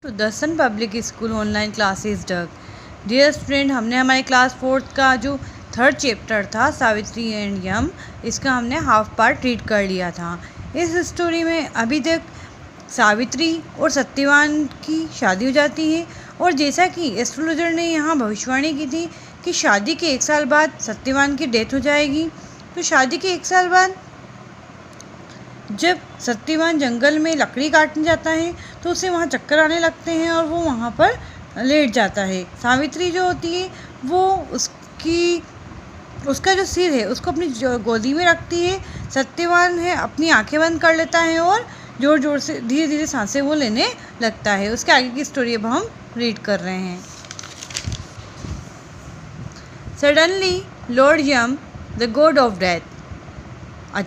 To दसन public school online classes डग। Dear student, हमने हमारे क्लास 4th का जो 3rd चैप्टर था सावित्री एंड यम, इसका हमने हाफ पार्ट रीड कर लिया था। इस स्टोरी में अभी तक सावित्री और सत्यवान की शादी हो जाती है और जैसा कि एस्ट्रोलॉजर ने यहाँ भविष्यवाणी की थी कि शादी के 1 साल बाद सत्यवान की डेथ हो जाएगी, तो शादी के 1 साल बाद जब सत्यवान जंगल में लकड़ी काटने जाता है तो उसे वहाँ चक्कर आने लगते हैं और वो वहाँ पर लेट जाता है। सावित्री जो होती है वो उसका जो सिर है उसको अपनी गोदी में रखती है। सत्यवान है अपनी आंखें बंद कर लेता है और ज़ोर ज़ोर से धीरे धीरे सांसें वो लेने लगता है। उसके आगे की स्टोरी अब हम रीड कर रहे हैं। Suddenly lord Yama the god of death,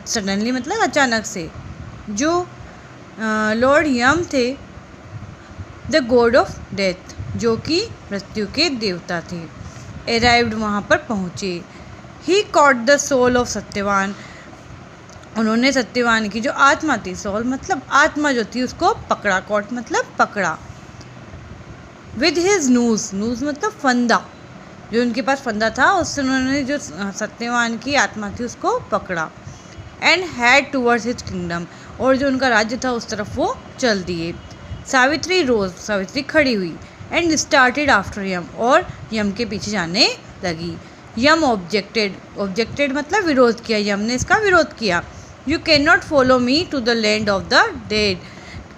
suddenly मतलब अचानक से, जो लॉर्ड यम थे द गॉड ऑफ डेथ, जो कि मृत्यु के देवता थे, अराइव्ड वहाँ पर पहुँचे। He caught the soul of Satyavan, उन्होंने सत्यवान की जो आत्मा थी, सोल मतलब आत्मा जो थी, उसको पकड़ा। कॉट मतलब पकड़ा। विद हिज नूज, नूज मतलब फंदा, जो उनके पास फंदा था उससे उन्होंने जो सत्यवान की आत्मा थी उसको पकड़ा। And had towards his kingdom, और जो उनका राज्य था उस तरफ वो चल दिए। सावित्री रोज, सावित्री खड़ी हुई। एंड स्टार्टेड आफ्टर यम, और यम के पीछे जाने लगी। यम ऑब्जेक्टेड, ऑब्जेक्टेड मतलब विरोध किया, यम ने इसका विरोध किया। You can not follow me to the land of the dead,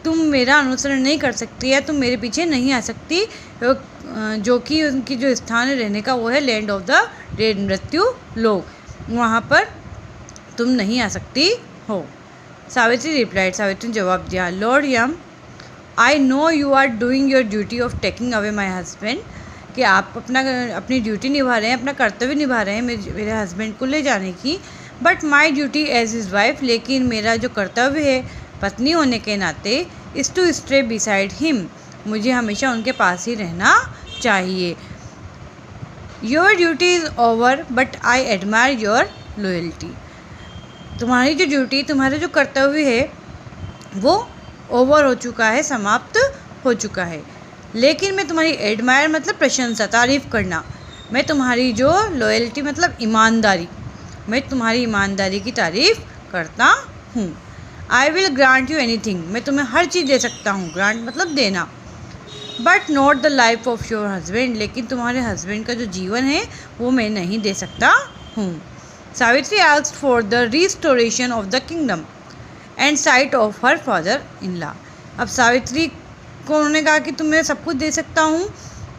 तुम मेरा अनुसरण नहीं कर सकती है, तुम मेरे पीछे नहीं आ सकती, जो कि उनकी जो स्थान रहने का वो है लैंड ऑफ द डेड, मृत्यु लोक, वहाँ पर तुम नहीं आ सकती हो। सावित्री रिप्लाइड, सावित्री ने जवाब दिया, lord Yama, I know you are doing your duty of taking away my husband, कि आप अपनी ड्यूटी निभा रहे हैं, अपना कर्तव्य निभा रहे हैं मेरे हस्बैंड को ले जाने की। But my duty as his wife, लेकिन मेरा जो कर्तव्य है पत्नी होने के नाते, is to stay beside him, मुझे हमेशा उनके पास ही रहना चाहिए। Your duty is over but I admire your loyalty, तुम्हारी जो ड्यूटी, तुम्हारा जो कर्तव्य है वो ओवर हो चुका है, समाप्त हो चुका है, लेकिन मैं तुम्हारी एडमायर मतलब प्रशंसा, तारीफ़ करना, मैं तुम्हारी जो लॉयल्टी मतलब ईमानदारी, मैं तुम्हारी ईमानदारी की तारीफ़ करता हूँ। आई विल ग्रांट यू एनीथिंग, मैं तुम्हें हर चीज़ दे सकता हूँ, ग्रांट मतलब देना। But not the life of your husband, लेकिन तुम्हारे हस्बैंड का जो जीवन है वो मैं नहीं दे सकता हूँ। Savitri asked for the restoration of the kingdom and sight of her father-in-law. अब सावित्री को उन्होंने कहा कि तुम मैं सब कुछ दे सकता हूँ,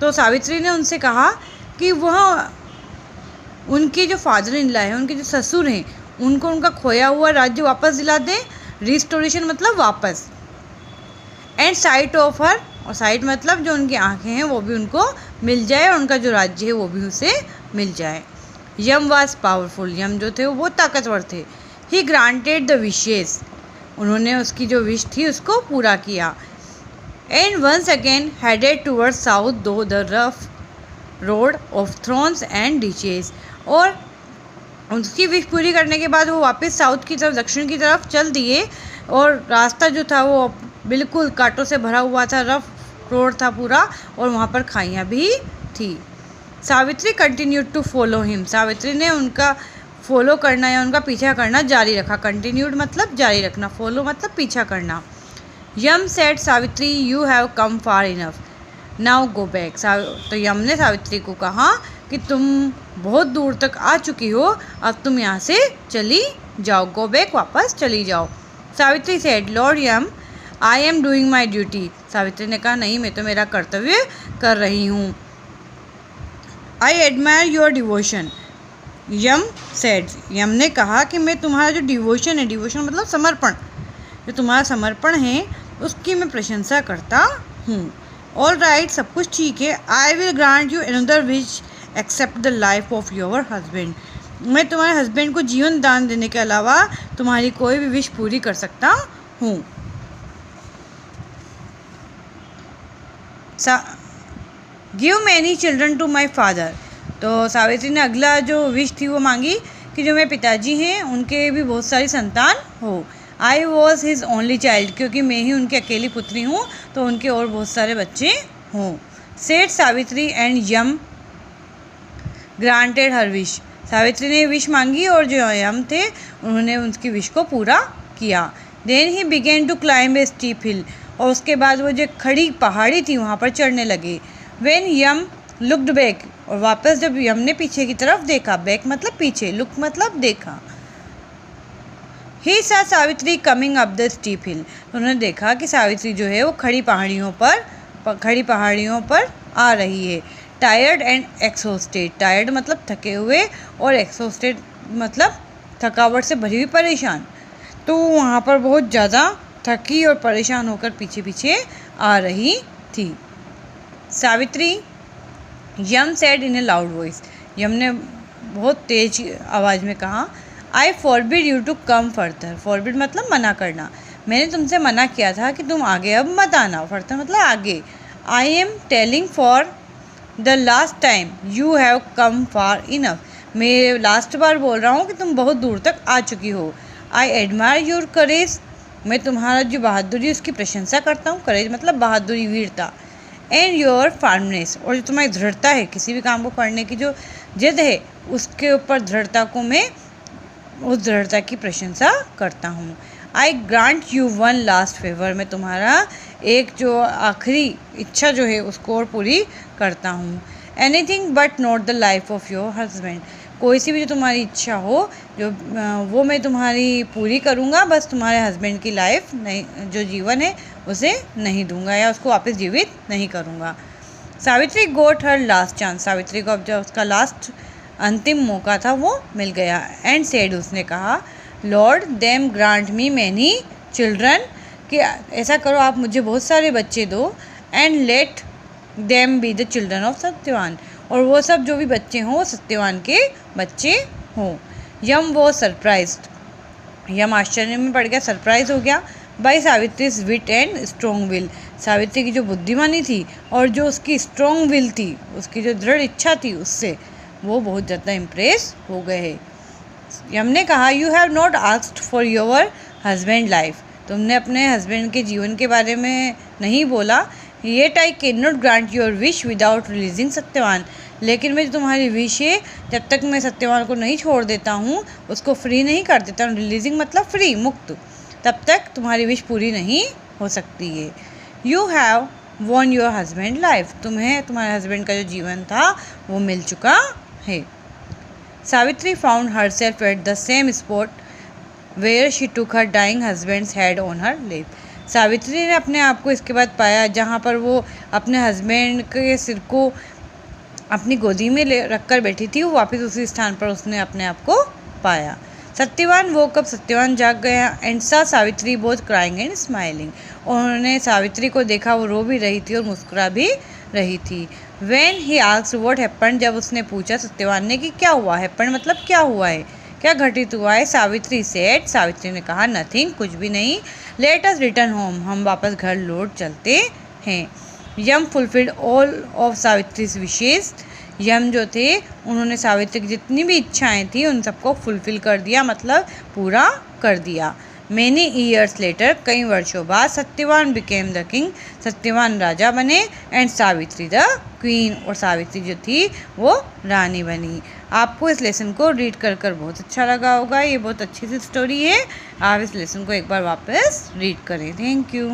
तो सावित्री ने उनसे कहा कि वह उनके जो फादर इन लॉ है, उनके जो ससुर हैं, उनको उनका खोया हुआ राज्य वापस दिला दें। रिस्टोरेशन मतलब वापस। एंड साइट ऑफ हर, और साइट मतलब जो उनकी आँखें हैं वो भी उनको मिल जाए और उनका जो राज्य है वो भी उसे मिल जाए। यम वॉज पावरफुल, यम जो थे वो ताकतवर थे। ही ग्रांटेड द विशेस, उन्होंने उसकी जो विश थी उसको पूरा किया। And once again headed towards south through the rough road of thorns and ditches, और उसकी विश पूरी करने के बाद वो वापस साउथ की तरफ, दक्षिण की तरफ चल दिए, और रास्ता जो था वो बिल्कुल कांटों से भरा हुआ था, रफ रोड था पूरा, और वहाँ पर खाइयाँ भी थी। Savitri continued to follow him, Savitri ने उनका फॉलो करना या उनका पीछा करना जारी रखा। कंटिन्यूड मतलब जारी रखना, फॉलो मतलब पीछा करना। Yama said Savitri, you have come far enough, now go back, तो यम ने सावित्री को कहा कि तुम बहुत दूर तक आ चुकी हो, अब तुम यहाँ से चली जाओ, गो बैक, वापस चली जाओ। Savitri said, lord Yama, I am doing my duty, Savitri ने कहा नहीं, मैं तो मेरा कर्तव्य कर रही हूँ। I admire your devotion, Yama said, Yama ने कहा कि मैं तुम्हारा जो डिवोशन है, डिवोशन मतलब समर्पण, जो तुम्हारा समर्पण है उसकी मैं प्रशंसा करता हूँ। ऑल राइट, सब कुछ ठीक है। I will grant you another wish except the life of your husband, मैं तुम्हारे हस्बैंड को जीवन दान देने के अलावा तुम्हारी कोई भी विश पूरी कर सकता हूँ। Give many children to my father, तो सावित्री ने अगला जो विश थी वो मांगी कि जो मेरे पिताजी हैं उनके भी बहुत सारी संतान हो। I was his only child, क्योंकि मैं ही उनकी अकेली पुत्री हूँ तो उनके और बहुत सारे बच्चे हों। सेठ Savitri and Yama granted her wish, Savitri ने विश मांगी और जो यम थे उन्होंने उनकी विश को पूरा किया। Then he began to climb a steep hill, और उसके बाद वो जो खड़ी पहाड़ी थी वहाँ पर चढ़ने लगे। व्हेन यम लुक्ड बैक, और वापस जब यम ने पीछे की तरफ देखा, बैक मतलब पीछे, लुक मतलब देखा। He saw Savitri coming up the steep hill, उन्होंने देखा कि सावित्री जो है वो खड़ी पहाड़ियों पर आ रही है। टायर्ड एंड एक्सॉस्टेड, टायर्ड मतलब थके हुए और एक्सॉस्टेड मतलब थकावट से भरी हुई परेशान, तो वहाँ पर बहुत ज़्यादा थकी और परेशान होकर पीछे पीछे आ रही थी। Savitri, Yama said in a loud voice, Yama ने बहुत तेज आवाज़ में कहा, I forbid you to come further, forbid मतलब मना करना, मैंने तुमसे मना किया था कि तुम आगे अब मत आना, फर्दर मतलब आगे। I am telling for the last time you have come far enough, मैं लास्ट बार बोल रहा हूँ कि तुम बहुत दूर तक आ चुकी हो। आई एडमायर योर करेज, मैं तुम्हारा जो बहादुरी उसकी प्रशंसा करता हूँ, करेज मतलब बहादुरी, वीरता। एंड योर फार्मनेस, और जो तुम्हारी दृढ़ता है, किसी भी काम को करने की जो जिद है उसके ऊपर दृढ़ता को मैं उस दृढ़ता की प्रशंसा करता हूँ। आई grant you one last favour, मैं तुम्हारा एक जो आखिरी इच्छा जो है उसको और पूरी करता हूँ। Anything but not the life of your husband, कोई सी भी जो तुम्हारी इच्छा हो जो वो मैं तुम्हारी पूरी करूँगा, बस तुम्हारे हस्बैंड की लाइफ नहीं, जो जीवन है उसे नहीं दूंगा या उसको वापस जीवित नहीं करूँगा। सावित्री गोट हर लास्ट चांस, सावित्री को अब जब उसका लास्ट अंतिम मौका था वो मिल गया। एंड सेड, उसने कहा, लॉर्ड देम ग्रांट मी मैनी चिल्ड्रन, कि ऐसा करो आप मुझे बहुत सारे बच्चे दो। And let them be the children of Satyavan, और वो सब जो भी बच्चे हों वो सत्यवान के बच्चे हों। यम वो सरप्राइज्ड, यम आश्चर्य में पड़ गया, सरप्राइज हो गया। By Savitri's wit and strong will, Savitri की जो बुद्धिमानी थी और जो उसकी स्ट्रॉन्ग विल थी, उसकी जो दृढ़ इच्छा थी, उससे वो बहुत ज़्यादा इम्प्रेस हो गए। यम ने कहा, you have not asked for your husband life, तुमने अपने हस्बैंड के जीवन के बारे में नहीं बोला। Yet I can not grant your wish without releasing Satyavan, लेकिन मैं जो तुम्हारी विश है जब तक मैं सत्यवान को नहीं छोड़ देता हूँ, उसको फ्री नहीं कर देता हूँ, रिलीजिंग मतलब फ्री, मुक्त, तब तक तुम्हारी विश पूरी नहीं हो सकती है। You have von your husband life, तुम्हें तुम्हारे हस्बैंड का जो जीवन था वो मिल चुका है। Savitri found herself at the same spot where she took her dying husband's head on her lap, Savitri ने अपने आप को इसके बाद पाया जहाँ पर वो अपने हस्बैंड के सिर को अपनी गोदी में ले रख कर बैठी थी, वो वापस उसी स्थान पर उसने अपने आप को पाया। सत्यवान वो कब सत्यवान जाग गया। एंड सा Savitri both crying and smiling, उन्होंने सावित्री को देखा, वो रो भी रही थी और मुस्कुरा भी रही थी। When he asked what happened, जब उसने पूछा सत्यवान ने कि क्या हुआ, हैपेंड मतलब क्या हुआ है, क्या घटित हुआ है। सावित्री सेड, सावित्री ने कहा, नथिंग, कुछ भी नहीं। लेट अस रिटर्न होम, हम वापस घर लौट चलते हैं। यम फुलफिल्ड ऑल ऑफ सावित्रीज विशेस, यम जो थे उन्होंने सावित्री की जितनी भी इच्छाएं थी उन सबको फुलफिल कर दिया, मतलब पूरा कर दिया। मैनी ईयर्स लेटर, कई वर्षों बाद, Satyavan became the king, Satyavan राजा बने। एंड सावित्री द क्वीन, और सावित्री जो थी वो रानी बनी। आपको इस लेसन को रीड कर कर बहुत अच्छा लगा होगा, ये बहुत अच्छी सी स्टोरी है, आप इस लेसन को एक बार वापस रीड करें। Thank you.